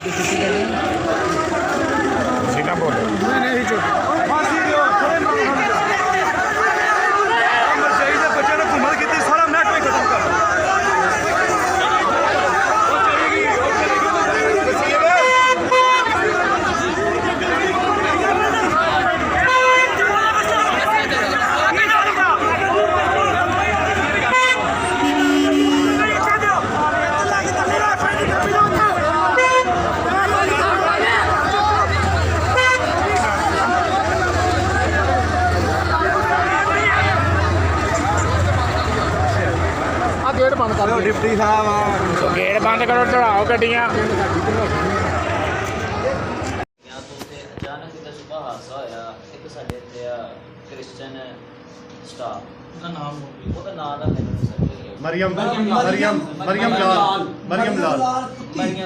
सीटा बोल नहीं फांसी दियो बच्चे ने घुमल की सारा नेट में खत्म कर गेट बंद कर दो डिप्टी साहब गेट बंद करो चढ़ाओ गड्डियां अचानक इधर सुबह हादसा होया एक साडे ते क्रिश्चियन स्टाफ ਦਾ ਨਾਮ ਉਹਦਾ ਨਾਮ ਦਾ ਮੈਨੂੰ मरियम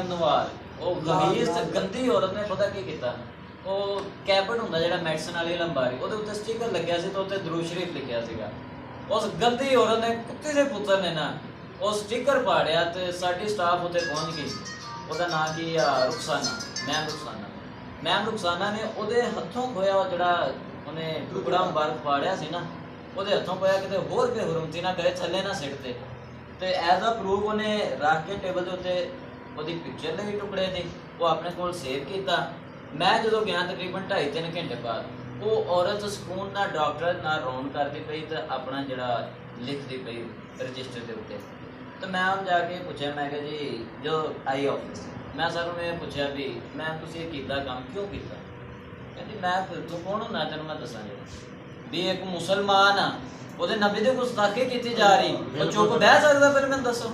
नवार ਉਹ ਗੰਭੀਰ ਤੇ ਗੰਦੀ ਔਰਤ ਨੇ ਪਤਾ ਕੀ ਕੀਤਾ ਉਹ ਕੈਬਨ ਹੁੰਦਾ ਜਿਹੜਾ ਮੈਡੀਸਨ ਵਾਲੀ ਲੰਬਾਰੀ ਉਹਦੇ ਉੱਤੇ ਸਟicker ਲੱਗਿਆ ਸੀ ਤੇ ਉੱਤੇ ਦਰੂਦ ਸ਼ਰੀਫ ਲਿਖਿਆ ਸੀਗਾ ਉਸ ਗੰਦੀ ਔਰਤ ਨੇ ਕੁੱਤੇ ਦੇ ਪੁੱਤਰ ਨੇ ਨਾ ਉਹ ਸਟicker ਪਾੜਿਆ ਤੇ ਸਾਡੀ ਸਟਾਫ ਉੱਤੇ ਪਹੁੰਚ ਗਈ ਉਹਦਾ ਨਾਂ ਕੀ ਆ ਮੈਮ ਰੁਖਸਾਨਾ ਨੇ ਉਹਦੇ ਹੱਥੋਂ ਖੋਇਆ ਜਿਹੜਾ ਉਹਨੇ ਟੁਕੜਾ ਮੁਬਾਰਕ ਪਾੜਿਆ ਸੀ ਨਾ ਉਹਦੇ ਹੱਥੋਂ ਖੋਇਆ ਕਿਤੇ ਹੋਰ ਬੇਹੁਰਮਤੀ ਨਾ ਕਰੇ ਥੱਲੇ ਨਾ ਸਿੱਟ ਤੇ ਐਜ਼ ਅ ਪ੍ਰੂਫ ਉਹਨੇ ਰੱਖ ਕੇ ਟੇਬਲ ਦੇ ਉੱਤੇ ਉਹਦੀ ਪਿਕਚਰ ਲਈ ਟੁਕੜੇ ਦੀ ਉਹ ਆਪਣੇ ਕੋਲ ਸੇਵ ਕੀਤਾ ਮੈਂ ਜਦੋਂ ਗਿਆ ਤਕਰੀਬਨ 2.5-3 ਘੰਟੇ ਬਾਅਦ ਉਹ ਔਰਤ ਸਕੂਨ ਨਾਲ ਡਾਕਟਰ ਨਾਲ ਰੌਣ ਕਰਦੀ ਪਈ ਤੇ ਆਪਣਾ ਜਿਹੜਾ ਲਿਖਦੀ ਪਈ ਰਜਿਸਟਰ ਦੇ ਉੱਤੇ ਤੇ ਮੈਂ ਉਹਨੂੰ ਜਾ ਕੇ ਪੁੱਛਿਆ ਮੈਂ ਕਿਹਾ ਜੀ ਜੋ ਆਈ ਆਫਿਸ ਮੈਂ ਸਰ ਨੂੰ ਇਹ ਪੁੱਛਿਆ ਵੀ ਮੈਂ ਤੁਸੀਂ ਇਹ ਕੀਤਾ ਕੰਮ ਕਿਉਂ ਕੀਤਾ ਕਹਿੰਦੀ ਮੈਂ ਫਿਰ ਤੂੰ ਕੌਣ ਹੁੰਦਾ ਤੈਨੂੰ ਮੈਂ ਦੱਸਾਂ ਵੀ ਇੱਕ ਮੁਸਲਮਾਨ ਆ ਉਹਦੇ ਨਬੀ ਦੀ ਗੁਸਤਾਖੀ ਕੀਤੀ ਜਾ ਰਹੀ ਉਹ ਚੁੱਪ ਬਹਿ ਸਕਦਾ ਫਿਰ ਮੈਨੂੰ ਦੱਸੋ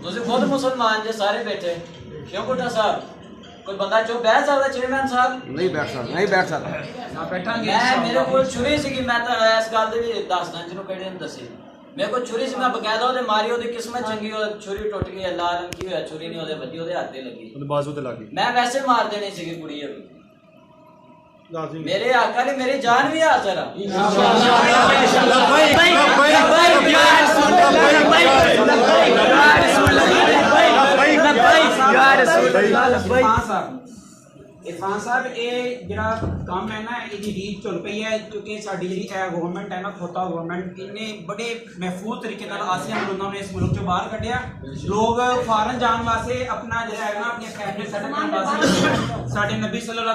ਤੁਸੀਂ ਖੁਦ ਮੁਸਲਮਾਨ ਜੇ ਸਾਰੇ ਬੈਠੇ ਕਿਉਂ ਕੋਟਾ ਸਾਹਿਬ कोई बंदा चुप बैठ सकता चेयरमैन साहब नहीं बैठ सकता ना बैठांगे मैं मेरे को छुरी सी मैं तो इस गल दे भी दसदा जिन्हों केड़े ने दसी मेरे को छुरी सी मैं बकायदा ओदे मारी ओदी किस्मत चंगी हो छुरी टुट गई अल्लाह आलम की होया छुरी नहीं ओदे वजी ओदे हाथ ते लगी ओदे बाजू ते लगी मैं वैसे मार देनी सी कुड़ी मेरे आका ने मेरी जान भी हाजिर है इरफान साहब ये जरा काम है ना ये रीत चल पई है क्योंकि साडी जी गवर्नमेंट है ना खोता गवर्नमेंट इन्हें बड़े महफूज तरीके आसिया मुल्कों ने इस मुल्क चो बाहर कढ़िया लोग फॉरन जाने वास्ते अपना जो है ना अपनी फैमिली सेट करने वास्ते साडे नबी सल्लल्लाहु